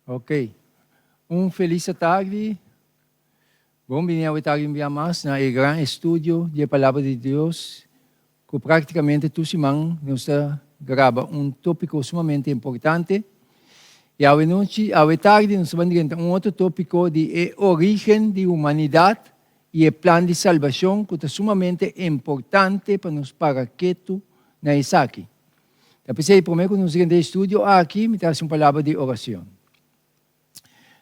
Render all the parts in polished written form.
Ok. Feliz tarde. Bem-vindo ao tarde em mais na grande estúdio de Palavra de Deus, que praticamente toda semana nós grava tópico sumamente importante. E à noite, à tarde, nós vamos ver outro tópico de origem da humanidade e o plano de salvação, que é sumamente importante para nós para que tu na aqui. Depois, primeiro que nós vamos ver estúdio aqui, me traz uma palavra de oração.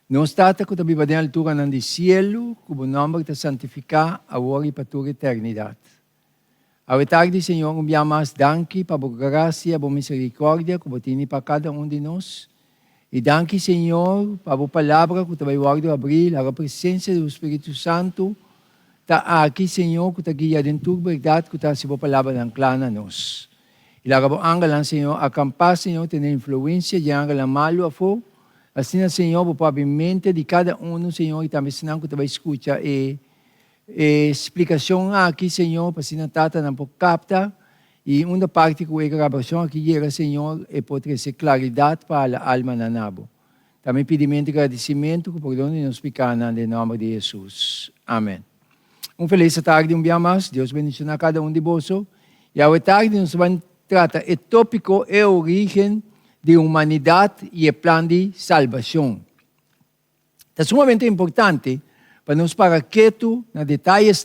Nós estamos com a Bíblia na altura do cielo, com o nome de santificar agora e para toda a eternidade. À tarde, Senhor, enviamos danke para a graça, para a misericórdia que você tem para cada de nós. E danke, Senhor, para a palavra que você vai abrir, a presença do Espírito Santo. Está aqui, Senhor, que está guiado em toda a verdade, que está a sua palavra na clara a nós. E lá, Angela, Senhor, acampar, Senhor, tem influência de Angela malo a fogo. Assim, Senhor, provavelmente de cada Senhor, e também senão que tu vai escutar explicação aqui, Senhor, para se não tata não pode captar. E uma parte que a gravação aqui era, Senhor, e pode trazer claridade para a alma na nabo. Também pedimento e agradecimento que por onde nos explicar em nome de Jesus. Amém. Feliz tarde, dia mais. Deus bendiga a cada de vós. E à tarde nós vamos tratar o tópico e origem de humanidade e o plano de salvação. É sumamente importante para nós para que tu, na detalhes,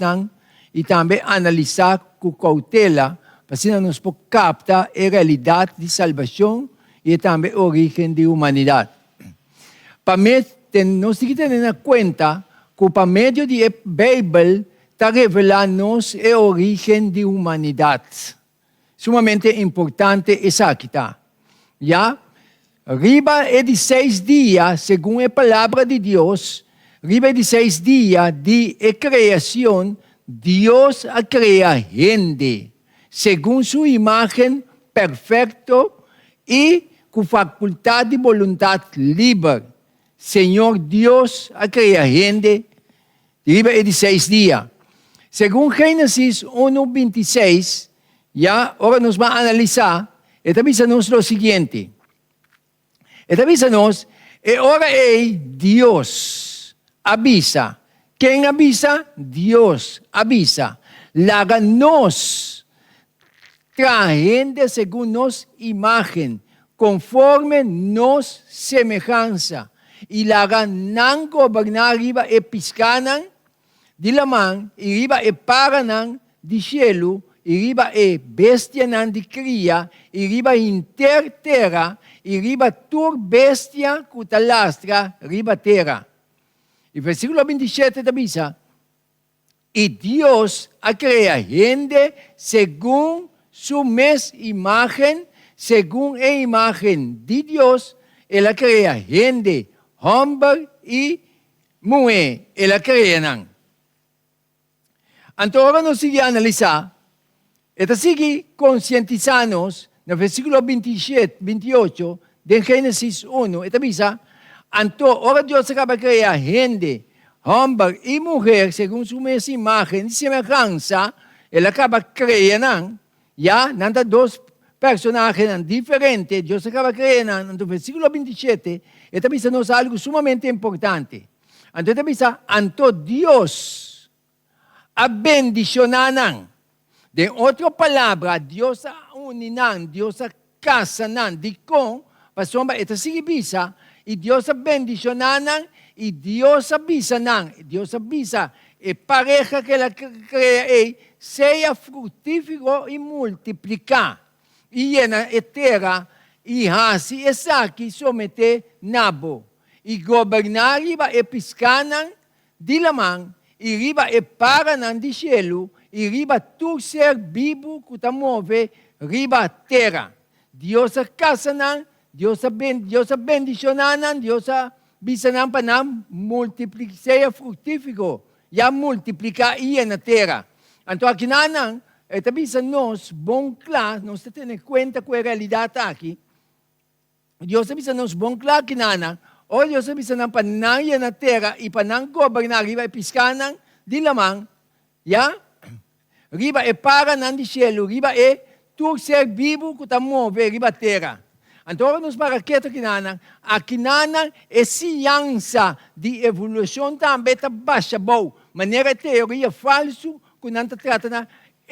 e também analisar com cautela, para que nós possamos captar a realidade de salvação e também a origem de humanidade. Para mim, nós temos que ter em conta que, por meio da Bíblia, está revelando-nos a origem de humanidade. Sumamente importante essa aqui está. Já, riba é de 6 dias, segundo a palavra de Deus, riba é de 6 dias de criação, Deus a cria gente, segundo sua imagem perfeita e com faculdade de vontade livre. Senhor Deus a cria gente, riba é de 6 dias. Segundo Gênesis 1:26, já, agora nós vamos analisar. E avisa-nos o seguinte. E avisa-nos, e ora Deus avisa. Quem avisa? Deus avisa. Laga nos, trajende segundo nos imagem, conforme nos semelhança. E laga não governar riba e piscanan, de lamang, e riba e paranan, de cielo, e riba e bestia nan de cria, e riba inter terra, e riba tur bestia cutalastra, riba terra. E versículo 27 avisa, e Dios a crea gente según su mes imagen, según a imagen de Dios, él a crea gente, hombre y mujer, él a crea nan. Então, agora nós seguimos a analisar. Esta sigue conscientizando-nos, no versículo 27, 28 de Gênesis 1, esta avisa, então, ora Deus acaba de criar gente, homem e mulher, segundo sua mesma imagem e semelhança, ele acaba criando, já, nada dois personagens diferentes, Deus acaba criando, no versículo 27, esta avisa-nos algo sumamente importante. Então, esta avisa, então Deus a bendicionanan. De outra palavra, Deus a uninan, Deus a casanan, de com, pasomba, esta significa, e Deus a bendicionanan, e Deus avisanan, Deus avisa, e pareja que ela cria, seja frutífero e multiplicar, e llena a terra, e hasi e saki somete nabo, e governar riba e piscanan, de lamang, e riba e paranan de cielo, e riba tu ser vivo que te move, riba terra. Deus a casanan, Deus a bendicionanan, Deus a bisanan para multiplicar, seja frutífero, e multiplicar e na terra. Então aqui nanan, esta bisa nos, bom claro, nós temos em conta com a realidade aqui. Deus a bisa nos, bom claro que nanan, o Deus a bisa nan panang na terra, e panang gobernar, riba e piscanan, di lamang, ya? Riba e para nan di cielo, riba e tu ser vivo que te move, riba terra. Então, nos paraquetos a kinanan é ciência de evolução também está baixa boa. Maneira teoria falso, que não trata de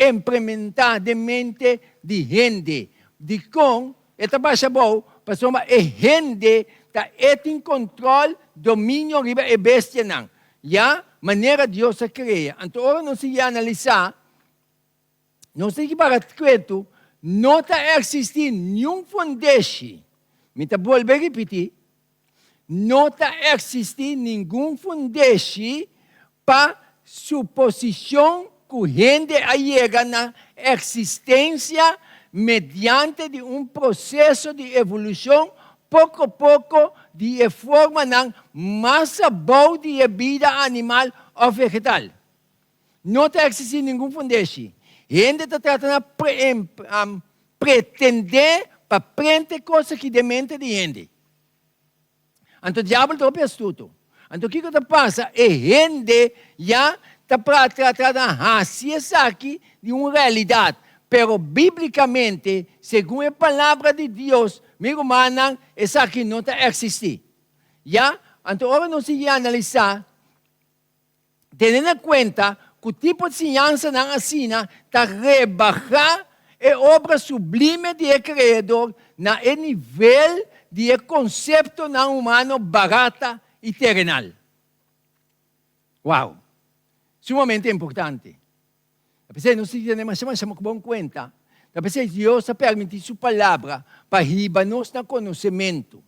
implementar de mente de gente. De com, está baixa boa, para somar é gente está em controle, domínio, riba e bestia não. Já, maneira Deus a cria. Então, nós se analisar, nós temos que paraqueto, não está existindo nenhum fundation. Me está voltando a repetir. Não está existindo nenhum fundation para suposição que gente chega na existência mediante de processo de evolução, pouco a pouco, de forma não massa boa de vida animal ou vegetal. Não está existindo nenhum fundation. Gente está tratando de pretender para aprender coisas que de mente de gente. Então, o diabo está astuto. Então, o que passa? É gente já está para tratar de raciar aqui de uma realidade. Pero, biblicamente, segundo a palavra de Deus, meu irmão, isso aqui não está existindo. Já? Então, agora nós vamos analisar, tendo em conta que o tipo de ciência na assina está rebaixar a obra sublime de Criador na nível de conceito não humano barata e terrenal. Uau! Sumamente importante. Apesar de nós temos que bom conta, apesar de Deus permitir sua palavra para ribar-nos no conhecimento.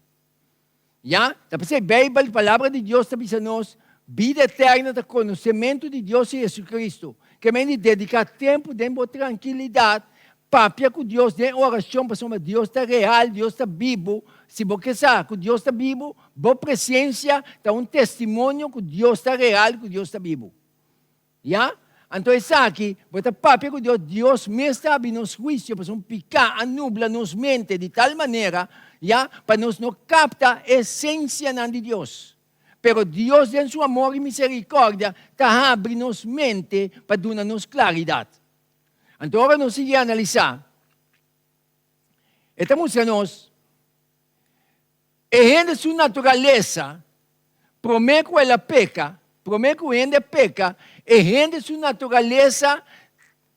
Já? Apesar da Bíblia, a palavra de Deus está dizendo vida eterna do conhecimento de Deus e Jesus Cristo. Que me dedicar tempo, tempo, tranquilidade, papia com Deus, de oração, para Deus está real, Deus está vivo. Se você sabe que Deus está vivo, boa presença, está testemunho que Deus está real, que Deus está vivo. Já? Então, isso aqui, você papia com Deus, Deus mesmo está abrindo nos juízos, para picar, anubla nos mente de tal maneira, já? Para nós não captar a essência de Deus. Pero Deus, em seu amor e misericórdia, está abrindo nos mente para dar-nos claridade. Então, agora nós vamos analisar. Estamos nós, a sua natureza, promete que ela peca, promete que ela peca, a sua natureza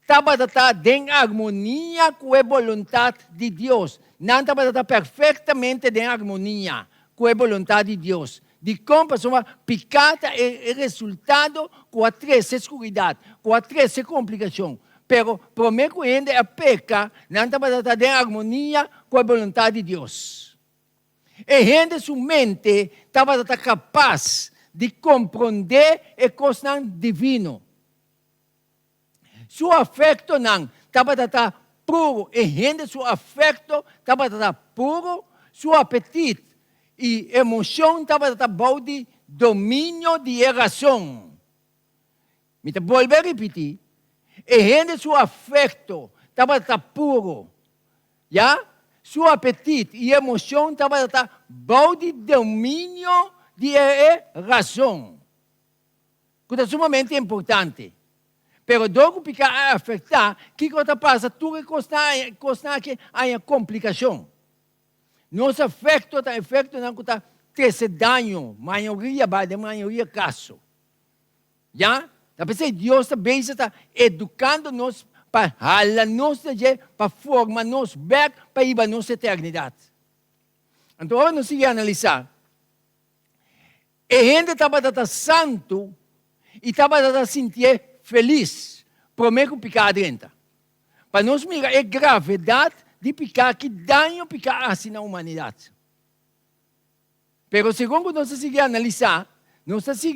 está em harmonia com a vontade de Deus. Não está perfeitamente em harmonia com a vontade de Deus. De como pessoa picada é resultado com a três escuridade, com a três complicação. Pero promete que ainda a peca não está em harmonia com a vontade de Deus. E ainda sua mente estava capaz de compreender a coisa divina. Seu afeto não estava puro, e ainda seu afeto estava puro, seu apetite e emoção estava bom de domínio de razão. Me vou voltar a repetir. E ainda seu afeto estava puro. Já? Seu apetite e emoção estava bom de domínio de razão. Que é sumamente importante. Pero dogo pica a afetar, que coisa passa? Tudo costa que há complicação. Nosso afeto está efeito não está ter dano, maioria caso. Já? Deus também está educando-nos para ralar-nos, para formar-nos back, para ir para a nossa eternidade. Então, agora nós vamos analisar. A gente estava santo e estava sentir feliz, promete picar dentro. Para nós mirar a gravidade de picar, que dano picar assim na humanidade. Pero segundo nós vamos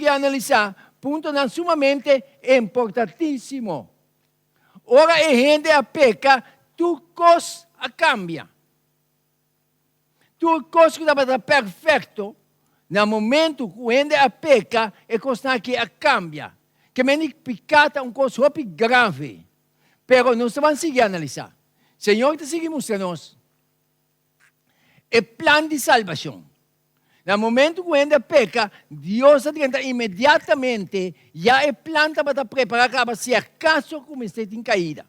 analisar, ponto não sumamente importantíssimo. Ora a gente a peca, tu coisa a cambia. Tu coisa que estava perfeito, no momento que a gente a peca, é coisa que a cambia. Que me picata uma coisa muito grave. Pero nós vamos seguir a analisar. Senhor, está seguindo mostrando-nos o plano de salvação. No momento que a gente peca, Deus adianta imediatamente, já a planta para preparar para se acaso como está em caída.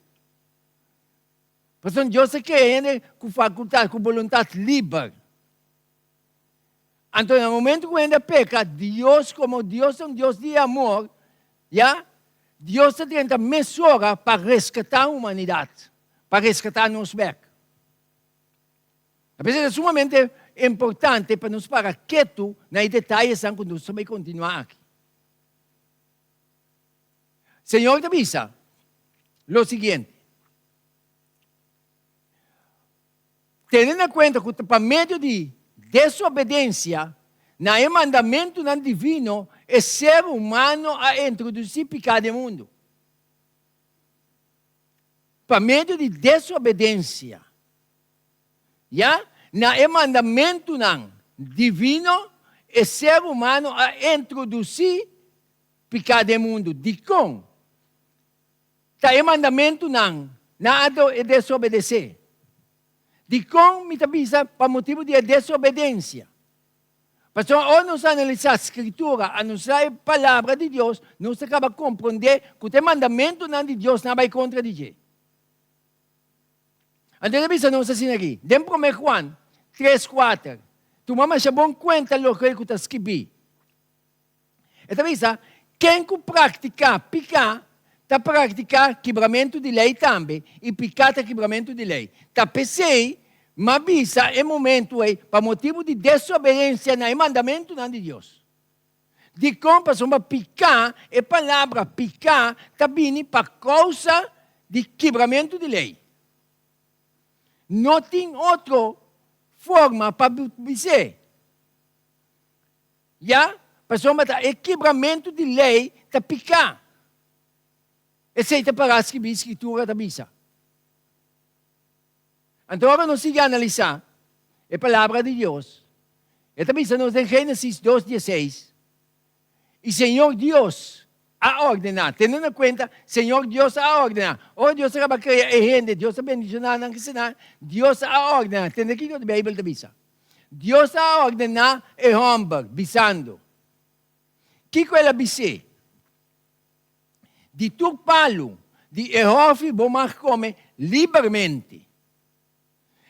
Pastor, Deus é que com faculdade, com vontade livre. Então, no momento que ainda peca, Deus, como Deus é um Deus de amor, já? Deus tenta mesura para resgatar a humanidade, para resgatar nos becos. É sumamente importante para nos parar quietos nos detalhes quando nós vamos continuar aqui. Senhor te avisa o seguinte. Tendo em conta que por meio de desobediência, no mandamento não divino, é ser humano a introduzir pecado no mundo. Por meio de desobediência. Já? No mandamento não divino, é ser humano a introduzir pecado no mundo. De como? No mandamento não é desobedecer. De como me avisa por motivo de desobediência. Pastor, ao nós analisar a Escritura, analisar a palavra de Deus, nós acabamos compreender que o mandamento não de Deus não vai contra de Deus. Então, avisa nós assim aqui. Dentro de Juan 3:4. Tu mamãe já bom conta do que está escrito. Então, avisa, quem que pratica pecar, está praticar quebramento de lei também, e pecar é quebramento de lei. Está pensei, mas avisa é momento para motivo de desobediência no mandamento não de Deus. De como para pecar, é palavra pecar, está vindo para causa de quebramento de lei. Não tem outra forma para dizer. Já? Para é quebramento de lei, está pecar. Essa para escrever a Escritura da missa. Então, agora nós vamos analisar a palavra de Deus. Esta missa nos em Gênesis 2:16. E Senhor Deus a ordenar, tendo em conta, Senhor Deus a ordenar. Oh, Deus acaba criar a gente, Deus a bendicionar, não ensinar. Deus a ordenar, tendo aqui na Bíblia da missa. Deus a ordenar é homem, bisando. Que é ela bise? De tu palo, de errofi, bomar come livremente.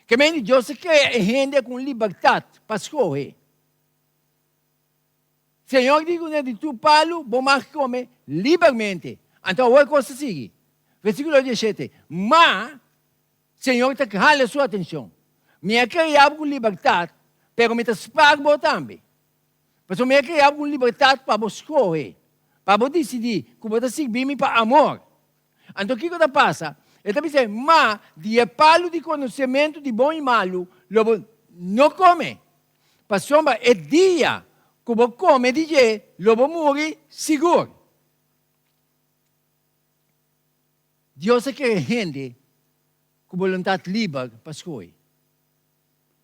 Que meni Deus cria a gente com liberdade para escolher. Senhor digo de tu palo, bomar come livremente. Então, olha a coisa seguinte. Versículo 17. Mas, Senhor te jala a sua atenção. Me criado com liberdade, pero me pago também. Mas me criado com liberdade para escolher. Para decidir como você seguir para amor. Então, o que passa? Ele está dizendo, mas de palo de conhecimento de bom e malo, não come. Passou é dia que você come de je, lobo morre seguro. Deus quer gente com vontade livre para escolher.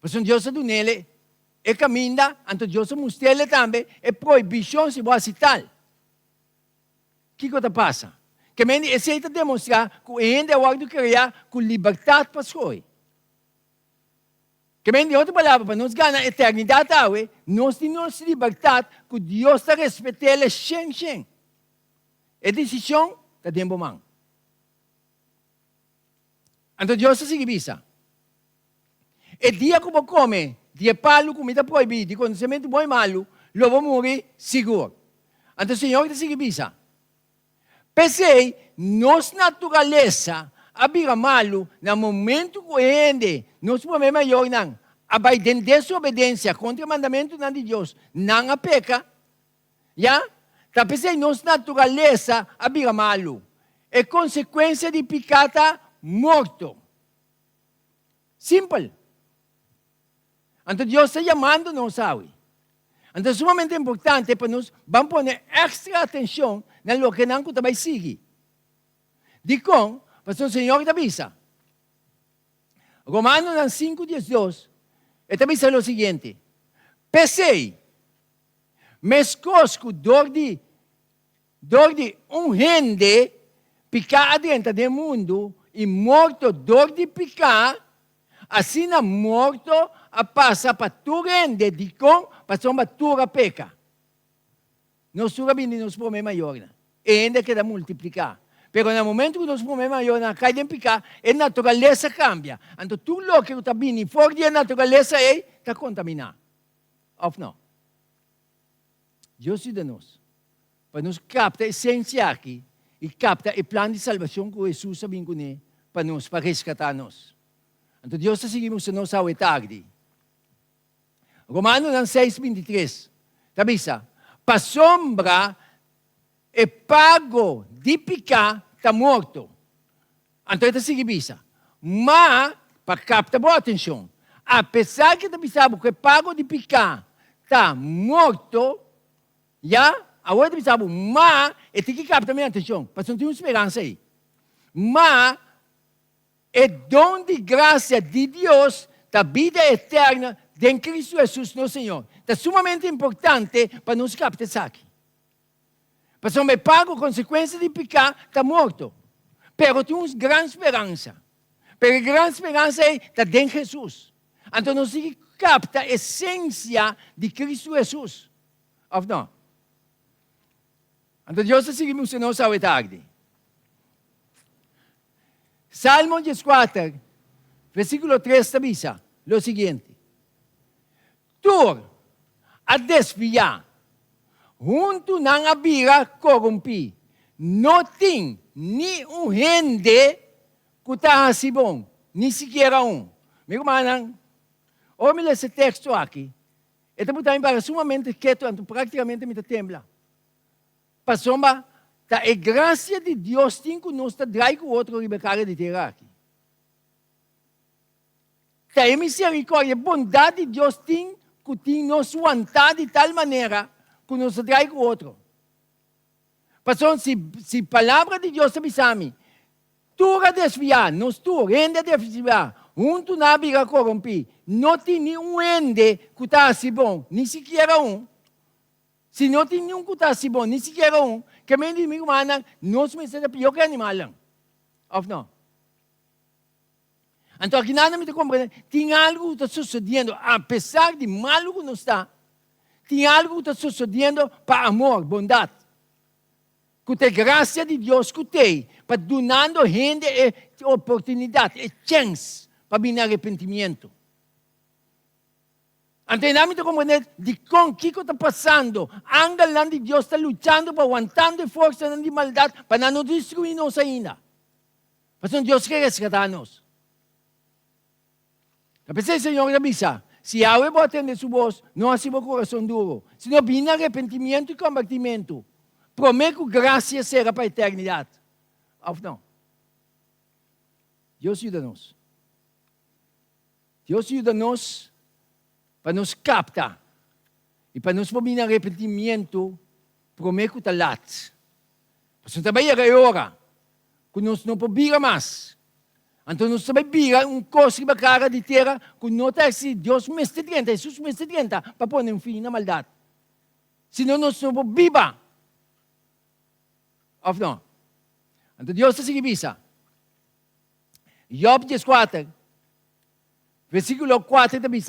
Porque Deus do nele e caminha, então Deus mostra ele também, é proibição se você tal. O que passa? Que me aceita demonstrar que ainda é hora de criar com liberdade para escolher. Que me de outra palavra, para nós ganhar a eternidade, nós temos liberdade que Deus está respeitando ele sem. A decisão está dentro da mão. Então Deus se seguiça. E dia que você come, dia palo, comida proibida, de conhecimento bom e malo, logo morrer seguro. Então o Senhor te seguiça. Pensei, nossa natureza, a malo, no momento que ainda, nosso problema maior não, a vai de desobediência contra o mandamento de Deus, não a peca, já? Então, pensei, nossa natureza, a malo, é consequência de pecado morto. Simples. Então, Deus está chamando nós, sabe? Então, é sumamente importante para nós, vamos pôr extra atenção no que não vai seguir. De como, pastor Senhor te avisa. Romanos 5:12, ele avisa o seguinte: pensei, mescosco dor de gente, picar dentro do mundo, e morto dor de picar, assim na morto, a passa para tu rende, de com, passou para tu peca. Nós subimos nos problemas maiores. E ainda quer multiplicar. Pero no momento que os problemas na cai de picar, a natureza cambia. Então tudo o que está vindo fora da natureza está contaminado. Ou não? Deus ajuda nós. Para nos captar a essência aqui e captar o plano de salvação que Jesus está vindo para nós, para resgatar nós. Então Deus está seguindo nós ao tarde. Romanos 6:23. Tabisa, para sombra e pago de picar está morto. Então está seguindo bisa. Mas, para captar boa atenção, apesar que está que pago de picar está morto, já, agora está pensando, mas, tem que captar minha atenção, para não ter uma esperança aí. Mas, é dom de graça de Deus, da vida eterna, em Cristo Jesus, nosso Senhor. É sumamente importante para nos captar isso aqui. Para se me pago consequência de pecar, está morto. Mas tem uma grande esperança. Pero a grande esperança é em Jesus. Então, nós temos que captar a essência de Cristo Jesus. Ou não? Então, Deus está seguindo o nosso ao tarde. Salmo 14, versículo 3, diz o seguinte. Tu, a desviar, junto ng abira corrompi, não tem ni gente que hasibong, ni siquiera Meu irmão, olha esse texto aqui. Ito po tayo para sumamente quieto, praticamente me tembla. Pasoma, a graça de Deus tem que nos trai com outro ribecara de terra aqui. A misericórdia, a bondade de Deus tem que nos aguentar de tal maneira que nos trai com outro. Pastor, se a palavra de Deus sabe sami, tu a desviar, nos tu, rende a desviar, junto na biga corrompi, não tem nenhum ende que está assim bom, nem sequer Se não tem nenhum que está assim bom, nem sequer que me diz, meu irmão, nós me sente pior que animal lang. Ou não? Então, aqui nada me compreende, tem algo que está sucedendo, apesar de malo que não está, tem algo que está sucedendo para amor, bondade. Que tem graça de Deus que tem, para donando gente a oportunidade, a chance para vir arrependimento. Então, nada me compreende de com o que está passando. Angal lang de Deus está lutando, para aguantando a força de maldade, para não destruir-nos ainda. Mas Deus quer resgatar-nos. Kapag Senhor nabisa, si Yahweh po atende su voz, não assim o coração duro. Se não vem arrependimento e convertimento, prometo graça será para a eternidade. Ou não? Deus ajuda-nos. Deus ajuda-nos para nos captar. E para nos vir arrependimento, prometo talat. Mas não também é hora, que nós não podemos mais. Então, nós também vira coisa que cara de terra, que não está assim, Deus me estudenta, Jesus me estudenta, para pôr fim na maldade. Senão, nós não podemos viver. Ou não? Então, Deus está seguindo isso. Job 14, versículo 4, diz,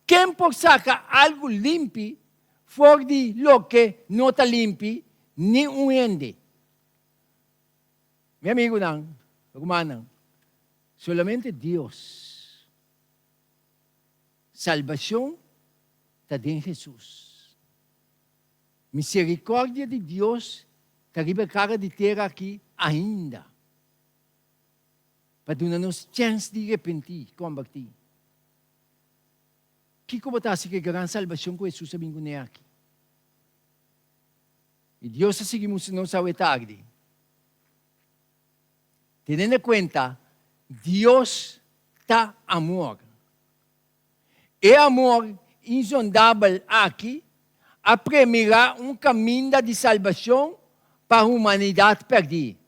quem pode sacar algo limpo, fora de lo que não está limpo, nem ende. Meu amigo, não, irmão, solamente Deus. Salvação está em Jesus. Misericórdia de Deus está riba cara de terra aqui ainda. Para dar-nos chance de arrepender, convertir. Que como está assim que a grande salvação que Jesus sabe que aqui. E Deus está seguindo nos ao tarde. Tendo em conta, Deus está amor. E amor insondável aqui, a primeira caminho de salvação para a humanidade perdida.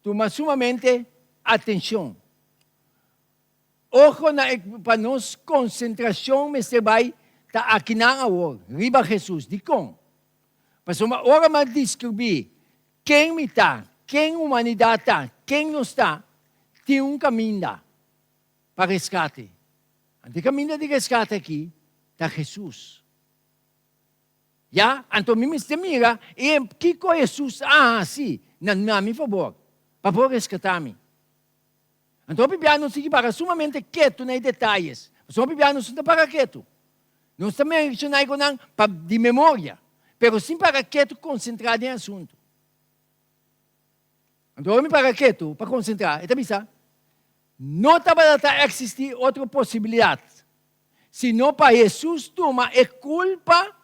Toma sumamente atenção. Ojo para nós, concentração, mas você vai estar aqui na hora, riba Jesus, de como? Para uma hora mais descobrir quem me está, quem a humanidade está, quem não está, tem caminho para resgate. O caminho de resgate aqui está Jesus. Ya, anto se mira, e kiko Jesus assim, na nami favor, para rescatar-me. Então, o bibiano se para sumamente quieto nos detalhes. O bibiano se para quieto. Não está mencionando de memória, mas sim para quieto, concentrado em assunto. Então, eu me para quieto, para concentrar. Então, não está existir outra possibilidade. Senão para Jesus toma a culpa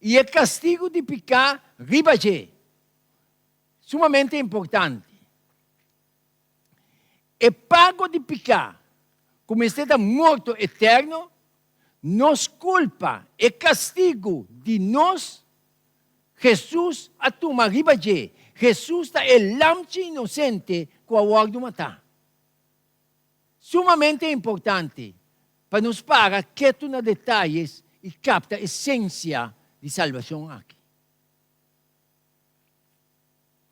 e o castigo de pecar ribaje. Sumamente importante. O pago de pecar, como está morto eterno, nos culpa e castigo de nós, Jesus a toma ribaje. Jesus está el lamche inocente com a ordem de matar. Sumamente importante para nos parar quieto nos detalhes e capta a essência de salvação aqui.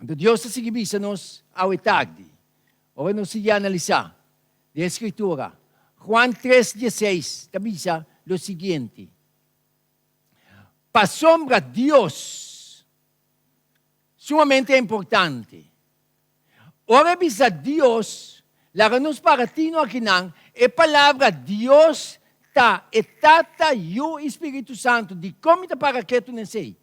Então, Deus se guia-nos ao tarde. Agora nós vamos analisar a Escritura. Juan 3:16 avisa o seguinte. Para sombra de Deus, sumamente importante. Ora avisa Deus, lá nos para ti no aqui não, a palavra Deus está e tata e o Espírito Santo de como está para que tu não sei.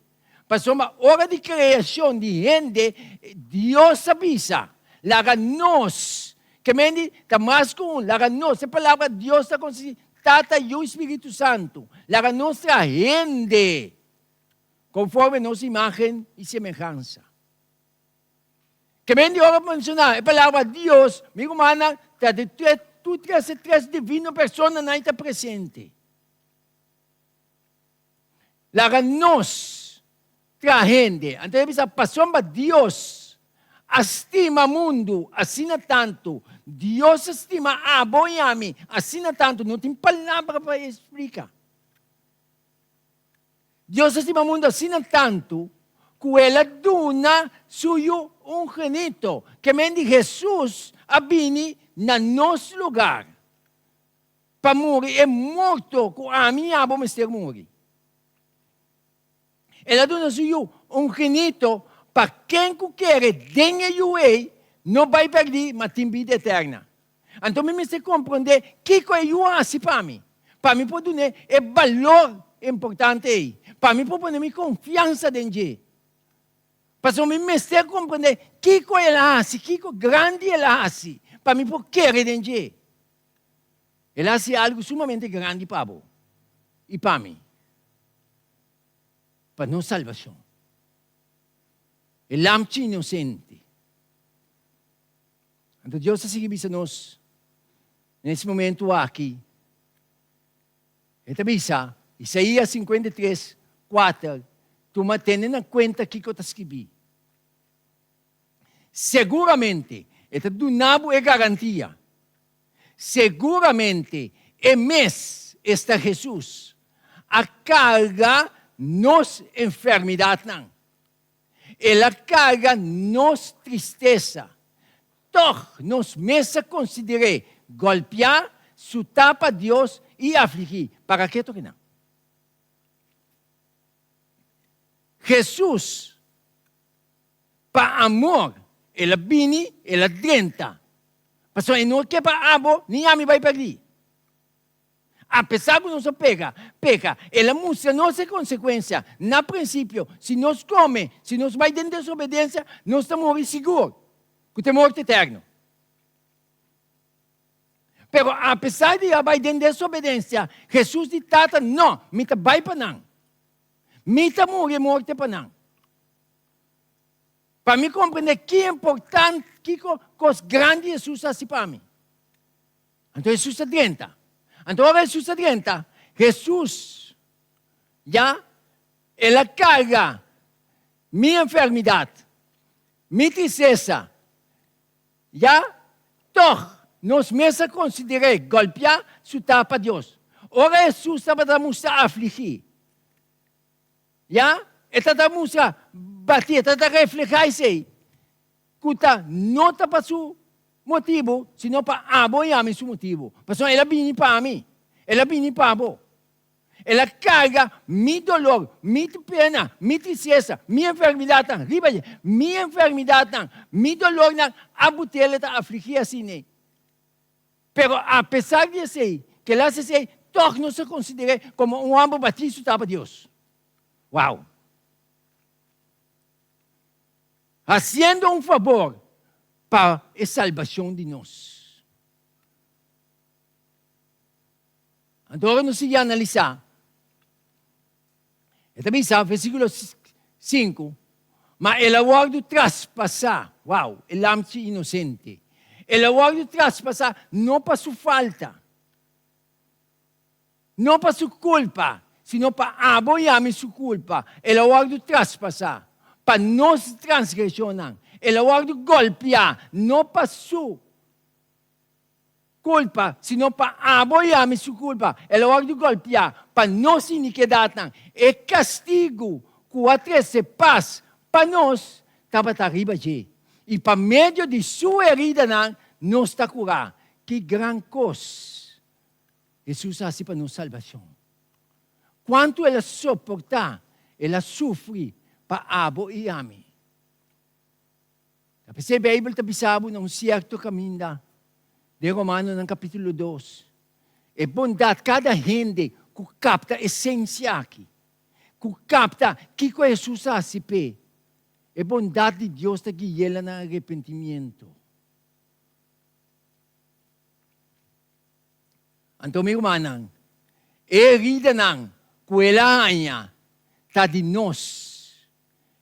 Para sombra hora de criação de gente, Deus avisa. Lara nós, que mendi, está mais com lara nós, a palavra Deus está com tata e o Espírito Santo, lara nossa gente, conforme nossa imagem e semelhança. Que mendi, ora mencionar, a palavra Deus, meu humana, está de três divinas pessoas não está presente. Lara nós, tra gente, então, passou para Deus, estima mundo, assina tanto. Deus estima abo e ami, assina tanto. Não tem palavra para explicar. Deus estima mundo, assina tanto, que ela dona suyo ungenito, que mendi Jesus abini na nosso lugar. Para morrer, é morto, que a minha abo me morrer. Ela dona suyo ungenito, para quem quer dengue e não vai perder, mas tem vida eterna. Então, me se compreender que é o assim para mim. Para mim, pode dar é valor importante. Para mim, pode dar confiança dentro. Para me se compreender que é assim, que grande é assim. Para mim, pode querer dentro. Ela é algo sumamente grande para você e para mim. Para nossa salvação. El lamche inocente. Então, Deus se guia-nos nesse momento aqui. Ele avisa, Isaías 53:4, toma tendo em conta que eu escrevi. Seguramente, esta do nabo é garantia. Seguramente, é mês está Jesus. A carga nos enfermidade não. Ela carga nos tristeza. Toch nos mesa considerei golpear, sutar para Deus e afligir. Para que tu que não? Jesus, para amor, ela vini, ela drenta. Pastor, e não quer para abo, nem a mim vai perder. Apesar que não se peca, ela mostra nossa consequência. Na princípio, se nós come, se nós vai dentro da desobediência, nós estamos morrer seguro, que tem morte eterna. Pero apesar de vai dentro da desobediência, Jesus diz, tata, não, me vai para não. Me morrer morte para não. Para me compreender que é importante, que coisa grande Jesus faz para mim. Então Jesus adianta. Então, agora Jesus adianta. Jesus, já, ela carga minha enfermidade, minha tristeza, já, toch, nós mesmos considerei golpear, chutar para Deus. Ora, Jesus estava a mostrar afligir. Já, está a mostrar bater, está a refletir isso aí. Que não está para o motivo, senão para apoiar meu motivo. Porque ela vem para mim. Ela vem para você. Ela carga mi dolor, mi pena, mi tristeza, mi enfermidade. Riba, mi enfermidade, mi dolor, abutela, afligir assim. Pero a pesar de ser, que ela se sei, não se considera como homem batido para Deus. Uau! Haciendo favor para a salvação de nós. Agora nós vamos analisar. Também sabe, versículo 5. Mas el aguardo traspasar, wow, el amte inocente. El aguardo traspasar não para sua falta, não para sua culpa, sino para apoiar sua culpa. El aguardo traspasar, para nossa transgressão. El aguardo golpear, não para sua culpa, sino para apoiar sua culpa. El aguardo golpear, para nossa iniquidade. E castigo, que se paz, para nós, estava arriba de. E para meio de sua herida, nós está curado. Que grande coisa Jesus faz para nossa salvação. Quanto ela suportar, ela sofre para abo e ame. Kasi a Bíblia está bisabo ng certo caminho de Romano ng capítulo 2. E bondade cada gente que capta a essência aqui. Que capta que Jesus faz para a bondade de Deus está guiando no arrependimento. Então, meu irmão, a herida não, kuelaanya, está de nós,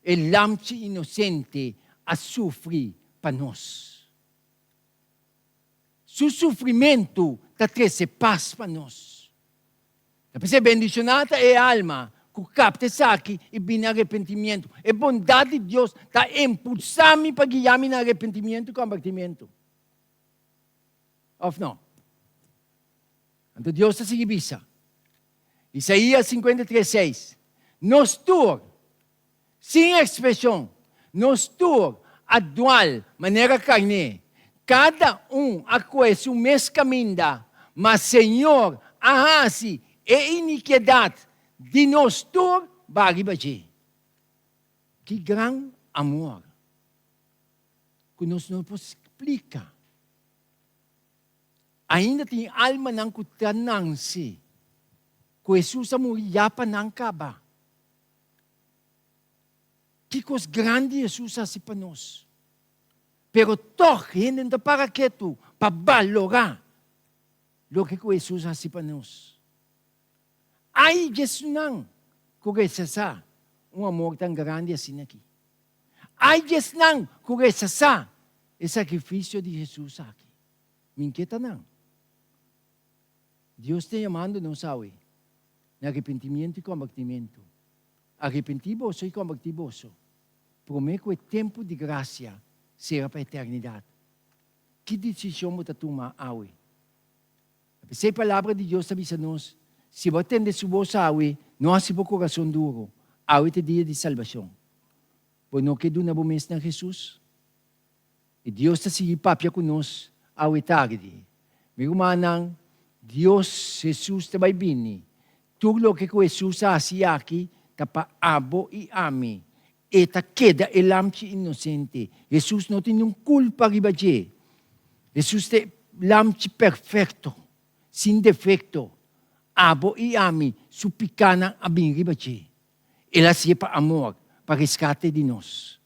o lamte inocente a sofrer para nós. Seu sofrimento está trazendo paz para nós. Porque bendicionada é a alma, que capta isso aqui e vem arrependimento. A bondade de Deus está impulsando para guiar-me no arrependimento e convertimento. Ou não? Então Deus está seguindo isso. Isaías 53:6. Nós todos, sem expressão, nós todos, a dual, maneira carne, cada a coisa, o mesmo caminho, mas Senhor, arrase e iniquidade de nós todos, vai bater. Que grande amor, que nós não podemos explicar. Ainda tem alma ng kutanangsi. Que Jesus amor para não acabar. Que coisa grande Jesus faz para nós. Pero toque, ainda para que tu, para valorar o que Jesus faz para nós. Ai, Jesus não, que Jesus amor tão grande assim aqui. Ai, Jesus não, que Jesus o sacrifício de Jesus aqui. Me inquieta não. Deus está chamando nós hoje no arrependimento e convertimento. Arrepentivo-se e convertivo-se. Prometo que o tempo de graça será para a eternidade. Que decisão você toma hoje? Se a palavra de Deus avisa nós, se você atende sua voz hoje, não há seu coração duro. Hoje é dia de salvação. Pois não quer na promessa de Jesus. E Deus está seguindo papia conosco hoje tarde. Meu irmão, Deus, Jesus está vai vir. Tudo o que Jesus faz aqui, está para abo e ame. E está queda o lamte inocente. Jesus não tem nenhuma culpa riba de. Jesus é lamte perfeito, sem defeito. Abo e ame, suplicana a bem riba de. Ela se para amor, para resgate de nós.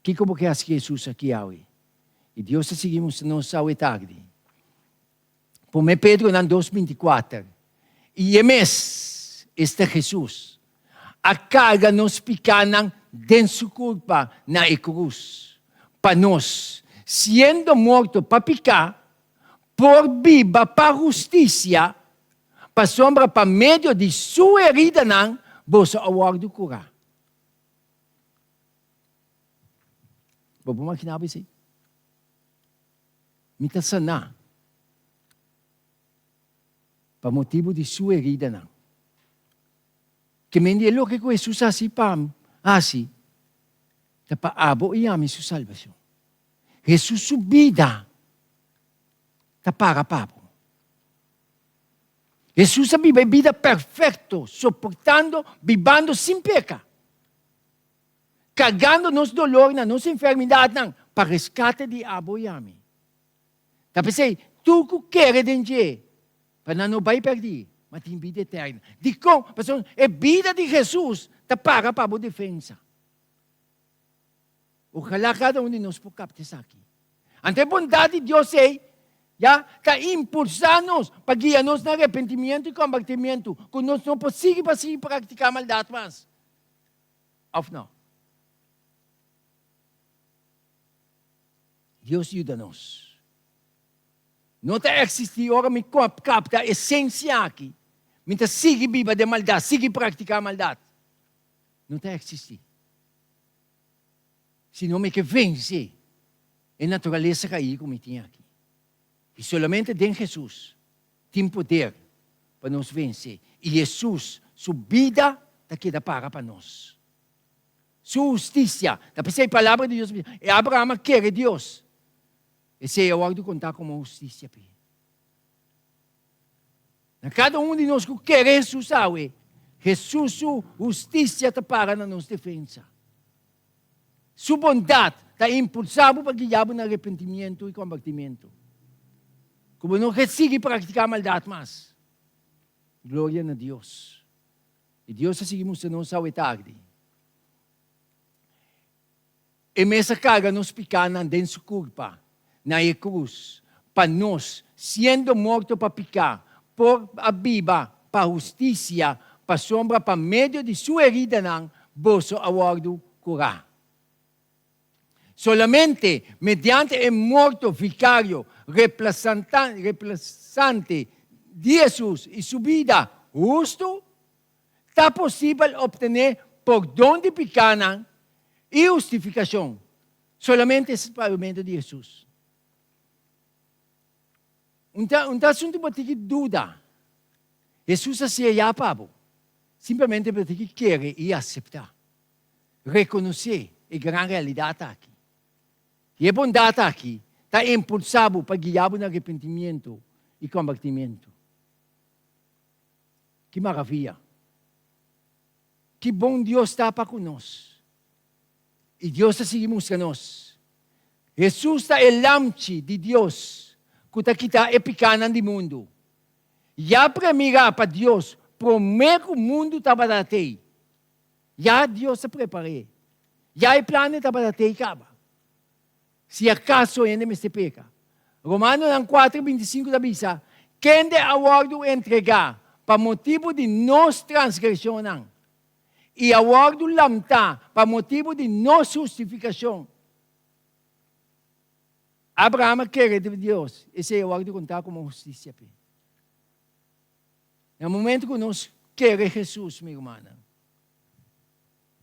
Que como que faz Jesus aqui hoje? E Deus está seguindo nós hoje tarde. Por me Pedro na 2:24. E emes este Jesus. A carga nos picanan den sua culpa na cruz. Para nós, sendo morto para picar, por viva para justiça, para sombra para meio de sua herida, não, você aguardo curar. Vamos imaginar isso? Mita sana. Para motivo de sua herida, não. Que me diga o que Jesus assim para assim, para abo e ame sua salvação. Jesus sua vida, para papo. Jesús vive vida perfecto, soportando, vivendo sem peca. Cargando nos dolor na nossa enfermidade para rescate de abo e ami. Tapos tu que quer denje, para não vai perder, mas tem vida eterna. De como, pastor, é vida de Jesus, tá para a defesa. Ojalá cada um de nós por captar isso aqui. Ante a bondade de Deus está impulsando-nos para guiar-nos no arrependimento e convertimento, que nós não podemos praticar maldade mais. Ou não? Deus ajuda-nos. Não está existindo agora me capta a essência aqui. Mientras sigue viva de maldade, sigue praticar maldade. Não está existindo. Senão me que vence a natureza cair como tinha aqui. E somente em Jesus tem poder para nos vencer. E Jesus, sua vida, está aqui para nós. Sua justiça, depois a palavra de Deus, é Abraão quer Deus. Esse é o hora de contar como justiça. Cada um de nós que quer Jesus, sabe? Jesus, sua justiça está para na nossa defesa. Sua bondade está impulsado para guiar no arrependimento e convertimento. Como não consegue praticar maldade mais. Glória a Deus. E Deus seguimos a nós à tarde. E essa carga nos picana dentro sua culpa, na cruz, para nós, sendo morto para picar, por a viva, para a justiça, para sombra, para meio de sua herida, bolso aguardo curar. Solamente mediante o morto vicário, representante de Jesus e sua vida justo, está possível obter perdão de pecado e justificação. Solamente esse pagamento de Jesus. Um assunto para ter dúvida. Jesus assim já pabo. Simplesmente para ter que querer e aceitar. Reconhecer a grande realidade aqui. E a bondade aqui está impulsado para guiar no arrependimento e convertimento. Que maravilha. Que bom Deus está para conosco. E Deus está seguindo a nós. Jesus está o lampe de Deus que está aqui é pecado do mundo. Já para mirar para Deus, primeiro o mundo estava a ter. Já Deus se preparou. Já o plano estava a ter e acaba. Se acaso ainda me se peca. Romanos 4:25 da Bíblia. Quem de aguardo entregar para motivo de nossa transgressão e aguardo lamtar para motivo de nossa justificação. Abraão quer de Deus. Esse é o aguardo contar como justiça. No momento que nós queremos Jesus, minha irmã,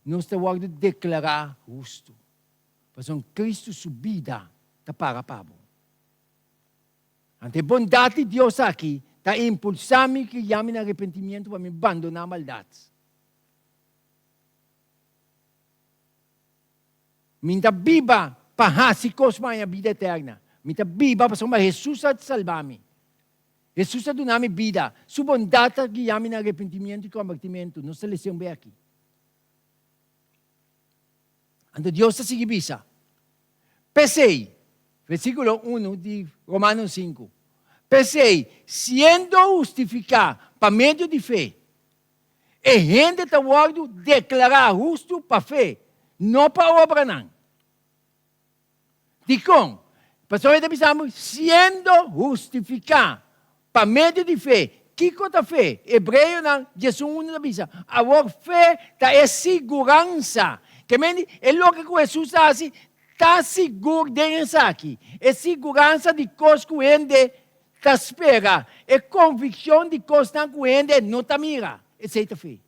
nós temos que declarar justo. Porque Cristo sua vida está para pabo. Ante a bondade de Deus aqui, está impulsando que llame no arrependimento para me abandonar a maldade. Minta viva para hasicos a vida eterna. Minta viva para Jesus a salvar-me. Jesus a dar-me vida. Sua bondade que llame no arrependimento e convertimento. Nós selecionamos bem aqui. Ando Deus se bisa. Pensei, versículo 1 de Romanos 5. Pensei, sendo justificado para meio de fé, e gente está guardo declarar justo para fé, não para obra não. De como? Pastor, pensamos, sendo justificado para meio de fé, que coisa fé? Hebreu não, Jesus 1 da Bíblia. A fé é segurança. Que é o que Jesus faz, está seguro dentro aqui. É segurança de coisas que ele está espera. É convicção de coisas que ele não está mira. Essa é a fé.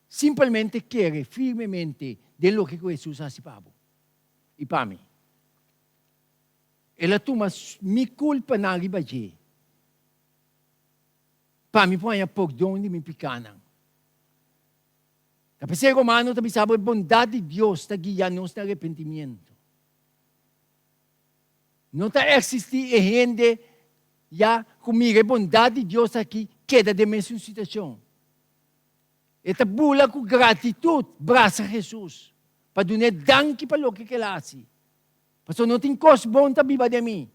Simplesmente quer firmemente de lo que Jesus faz para você. E para mim. Ela toma minha culpa na ribadia. Para mim, põe a perdão de minha pecado. Kapag sa Romano, tabi sabi, bondade de Deus está guiando-nos no arrependimento. Não está existindo gente já comigo a bondade de Deus aqui, queda de minha situação. Esta bula com gratitude, braça Jesus, para donar danke para o que ele faz. Pastor, não tem coisa bom na Bíblia de mim.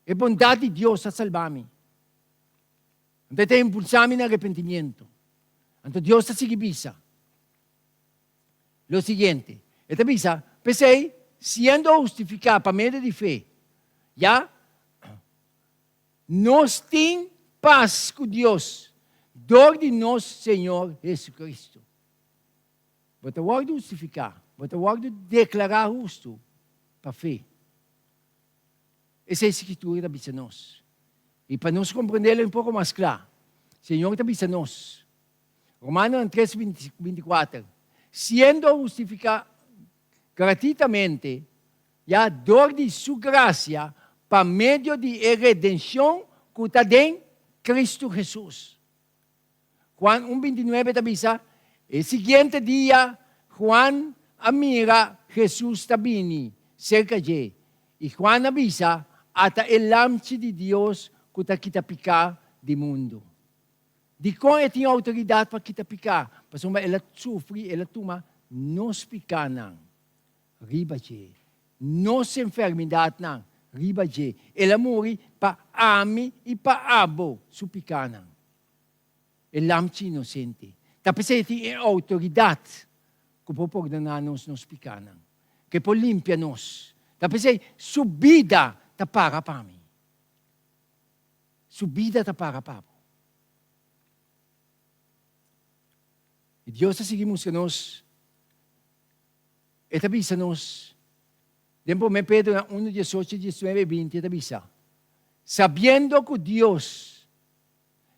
É bondade de Deus a salvar-me. Então, tem impulsar-me no arrependimento. Então, Deus está seguindo bisa. Lo seguinte, esta bisa, pensei, sendo justificado para meio de fé, já, nós temos paz com Deus, dor de nosso Senhor Jesus Cristo. Você vai justificar, você vai declarar justo para fé. Essa é a escritura da bisa nós. E para nós compreender um pouco mais claro, o Senhor da bisa nós. Romanos 3, 24. Sendo justificado gratuitamente, a dor de sua graça, para meio de redenção que está em Cristo Jesus. Juan 1:29 da bisa, o seguinte dia, Juan mira Jesus está vindo cerca de ele. E Juan avisa, até o lance de Deus que está kita picar do mundo. De como ele tinha autoridade para kita picar, mas ela sofre, ela toma, nos picar não, riba de, nos enfermidade não, riba de, ela morre para ame e para abo, su picar não. O lance inocente. Tapos ele tem autoridade que pode ordenar-nos nos picar não, que pode limpar-nos. Tapos ele, subida, está para mim. Subida está para. E Deus está seguindo que nós, esta bisa nós, dentro de Pedro 1, 18, 19, 20, esta bisa, sabendo que Deus,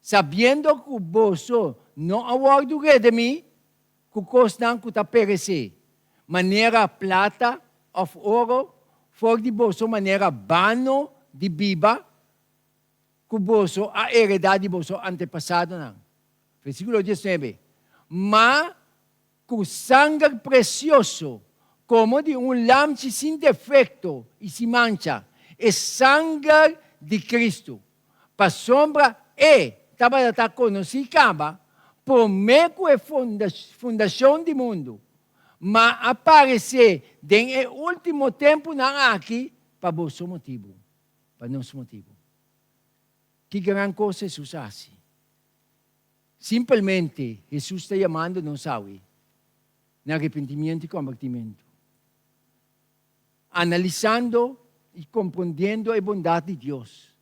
sabendo que vós não aguardo de mim, que costam que está perecer, maneira plata, of ouro, for de vós maneira vano de biba, que vós a heredade de vós antepassado não. Versículo 19. Mas com sangue precioso, como de lance sem defeito e sem mancha, é sangue de Cristo. Para sombra estava conhecida por meio da fundação do mundo, mas aparecer no último tempo aqui para vosso motivo, para nosso motivo. Que grande coisa Jesus faz. Simplesmente, Jesus está chamando nós a no arrependimento e convertimento. Analisando e compreendendo a bondade de Deus.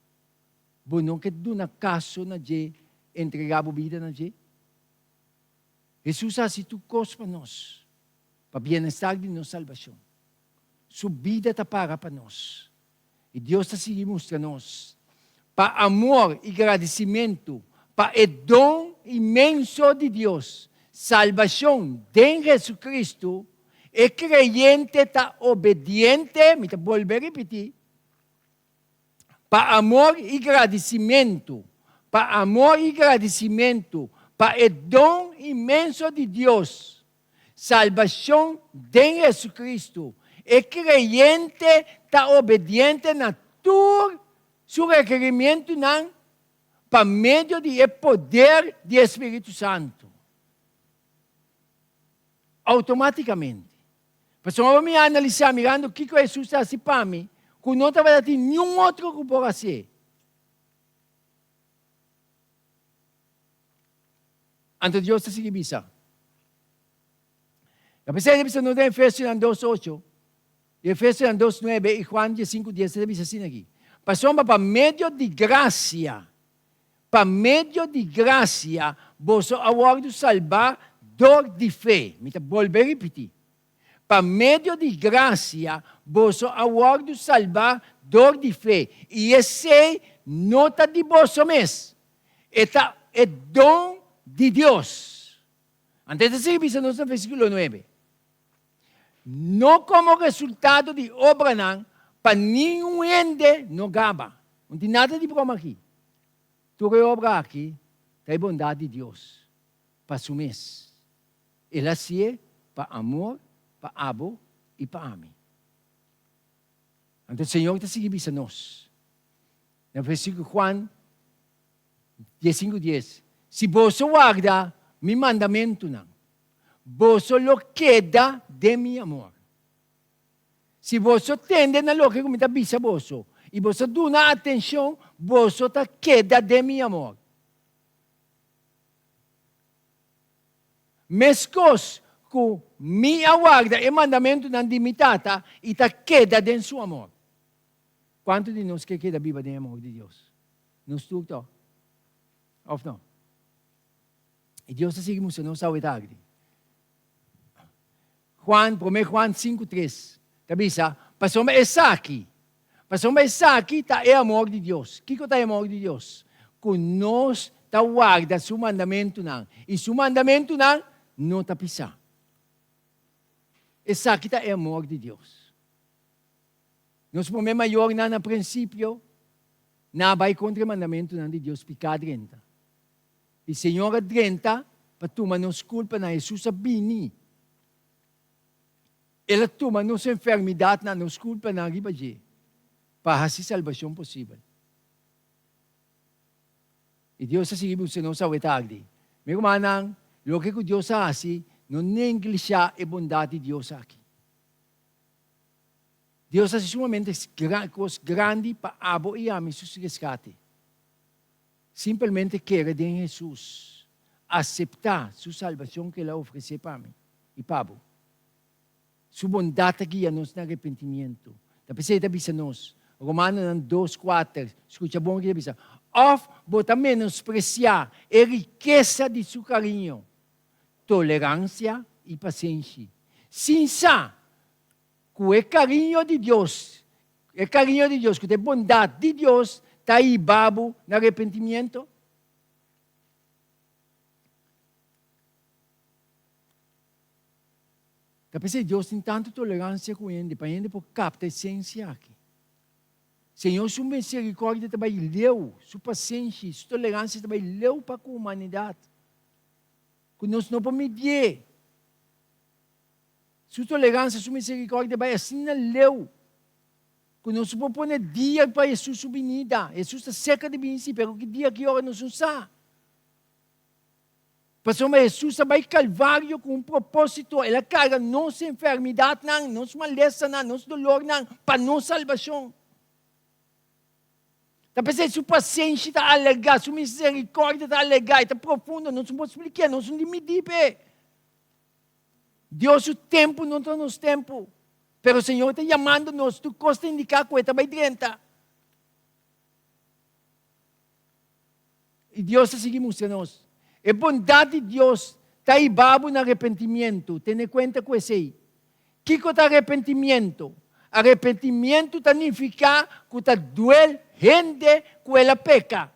Bom, não que do caso na je entregar a vida na je. Jesus faz tudo coisa para nós, para o bem-estar de nossa salvação. Sua vida está para nós. E Deus está se mostrando a nós. Para amor e agradecimento, para o dom imenso de Deus, salvação de Jesus Cristo, o creyente está obediente, me volver a repetir, para amor e agradecimento, para amor e agradecimento, para o dom imenso de Deus, salvação de Jesus Cristo, o creyente está obediente na todo seu requerimento não, para meio do poder do Espírito Santo. Automaticamente. Pessoal, me analisar, mirando o que Jesus está assim para mim, que não estava tendo nenhum outro que pode fazer. Então, Deus está seguindo isso. A pessoa que não tem Efésios 2:8, Efésios 2:9 e Juan 5:10, você diz assim aqui. Pessoal, para meio de graça, para meio de graça, você aguarda salvar dor de fé. Me volver a repetir. Para meio de graça, você aguarda salvar dor de fé. E esse nota de você mesmo. É dom de Deus. Antes de seguir, no versículo 9. Não como resultado de obra, não, para nenhum ende no gaba. Não tem nada de broma aqui. Tudo é obra aqui, é bondade de Deus. Para o mês. Ele é para amor, para abo e para mim. Então o Senhor está seguindo a nós. No versículo Juan 15:10. Se você guarda mi mandamento, não, você lo queda de mi amor. Se você tende na lo que eu me avisa você, e você dá atenção, você queda de mi amor. Mescos com minha guarda e mandamento não limitata e queda de seu amor. Quanto de nós que queda viva de amor de Deus? Nós tudo. Ou não? E Deus está seguindo se não sabe tarde. Juan 5:3. Tabisa, passou essa aqui. Passou essa aqui, é amor de Deus. O que é amor de Deus? Que nós guarda seu mandamento não. E seu mandamento não está pisar. Essa aqui é amor de Deus. Nosso problema maior no princípio, não vai contra o mandamento de Deus, picar dentro. E Senhor adrenta, para tomar nos culpa na Jesus abini. Ela toma nossa enfermidade na nos culpa na ribaje. Para fazer salvação possível. E Deus assim você não sabe tarde. Meu irmão, o que Deus faz, não negligencia a bondade de Deus aqui. Deus faz sumamente coisas grandes para abo e ame seus resgate. Simplesmente quer de Jesus aceitar sua salvação que Ele oferece para mim e para você. Sua bondade guia-nos no arrependimento. Da pessoa avisa nos. Romanos 2:4. Escuta bom que avisa. Of bota menospreciar a riqueza de seu carinho, tolerância e paciência. Sinsa, com o carinho de Deus, com a bondade de Deus, está aí babo no arrependimento. Tapi Deus tem tanta tolerância com ele, para ele captar a essência aqui. Senhor, sua misericórdia também leu, sua paciência, sua tolerância também leu para a humanidade. Que nós não podemos medir. Sua tolerância, sua misericórdia também assim leu. Que nós não podemos pôr dia para Jesus subvenida. Jesus está cerca de vencer, mas que dia, que hora nós usamos? Pastor, mas Jesus vai calvário com um propósito. Ele carrega nossa enfermidade, nossa maleza, nosso dolor, para nossa salvação. Tapos sua paciência está alegada, sua misericórdia está alegada, está profunda, não se pode explicar, não se medir. Deus o tempo não está nos tempo. Pero o Senhor está chamando-nos, tu costa indicar que está bem dentro. E Deus está seguindo nós. A bondade de Deus está aí babo no arrependimento. Tenha conta com isso aí. O que é arrependimento? Arrependimento significa que está doer gente que ela peca.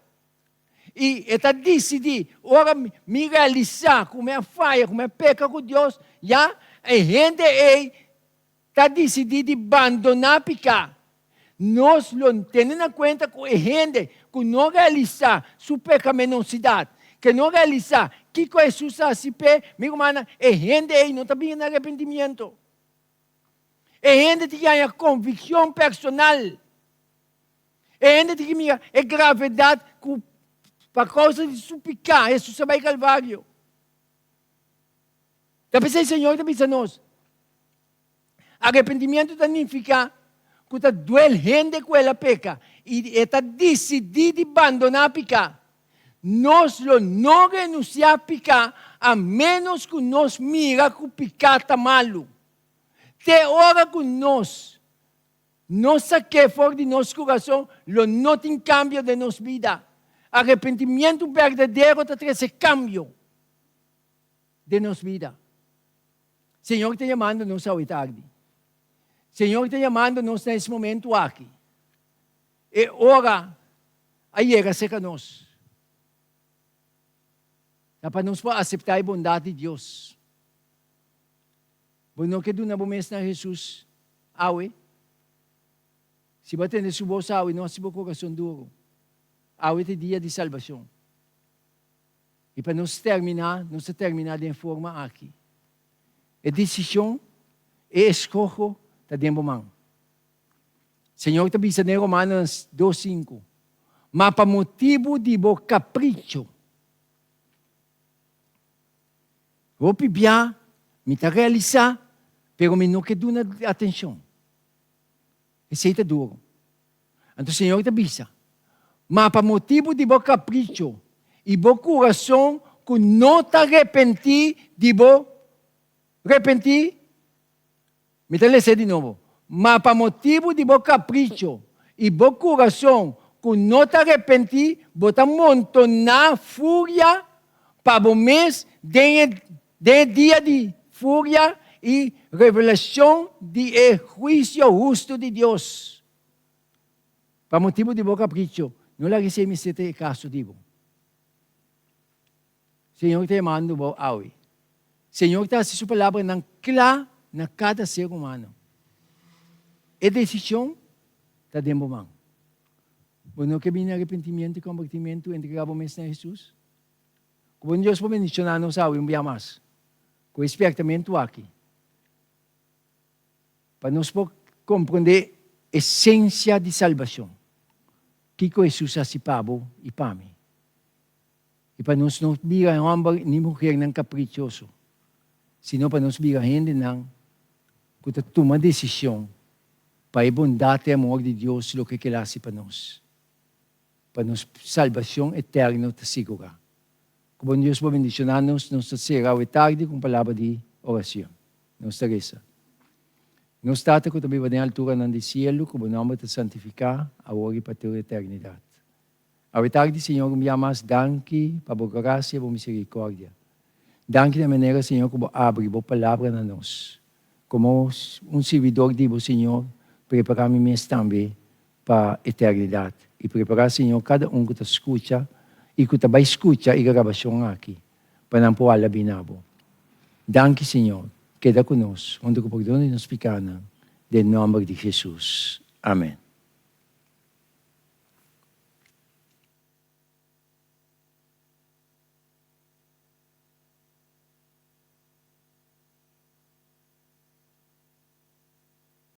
E está decidido, ora me realizar como é falha, como é peca com Deus, já a gente está decidido abandonar pecar. Nós não temos em conta que a gente que não realizar sua pecaminosidade, que não realizar o que Jesus faz, meu irmão, a gente não está bem no arrependimento. A gente tem a convicção personal. A gente tem a gravidade por causa de seu pecado. Jesus vai ao Calvário. Depois o Senhor diz a nós, arrependimento significa que está doendo gente que ela peca e está decidido a abandonar o pecado. Nós não renunciamos a pecar a menos que nós mira que o pecado está malo. Até hora que nós não saquemos fora de nosso coração, não tem cambio de nossa vida. Arrependimento verdadeiro está trazendo cambio de nossa vida. Senhor está chamando-nos hoje tarde. Senhor está chamando-nos nesse momento aqui. E ora, aí chega-se a nós. É para nós aceitar a bondade de Deus. Bueno, que do na bomesta na Jesus, awe. Se bater nesse bolso, awe, não se o coração duro. Awe é dia de salvação. E para nós terminar de forma aqui. A decisão, a escolha, está dentro da mão. Senhor, está dizendo em Romanos 2:5. mapamotibo di bo capriccio. O pibia, mita realizar, pero mi no que duna atenção. Esse aí tá duro. Então o Senhor te avisa. Mapamotibo di bo capriccio. E bo coração que não te arrepentir de bo arrepentir. Me lê de novo. Mas para motivo de bo capricho e bo coração que não te arrepentir, bota montonar fúria para o mês de dia de fúria e revelação de juízo justo de Deus. Para motivo de bo capricho, não la recebe este caso digo. Senhor te manda bo awi. Senhor está se sua palavra não clara na cada ser humano. É decisão está dentro do mão. Bueno, que vem arrependimento e convertimento entregado a Jesus. Como Deus pode mencionar-nos a um dia mais. Com espertamento aqui. Para nós compreender a essência de salvação. Que Jesus ha sipabo e para mim. E para nós não virar homem nem mulher não caprichoso. Sino para nós virar gente não que toma decisão para a bondade e amor de Deus o que ele faz para nós. Para nos salvação eterna te segurar. Como Deus vai bendicionar-nos, nos será o tarde com palavra de oração. Nos reza. Nos trata que também vai na altura do cielo, como nome te santificar, agora e para a eternidade. A tarde, Senhor, me amas, danke, para a graça e a misericórdia. Danke da maneira, Senhor, como abre a palavra na nós. Como servidor de Senhor, preparar-me mesmo também para a eternidade. E preparar, Senhor, cada que te escuta e que também escuta a gravação aqui, para não pôr a binabo. Danke, Senhor, queda conosco, onde o perdão nos pecados, em nome de Jesus. Amém.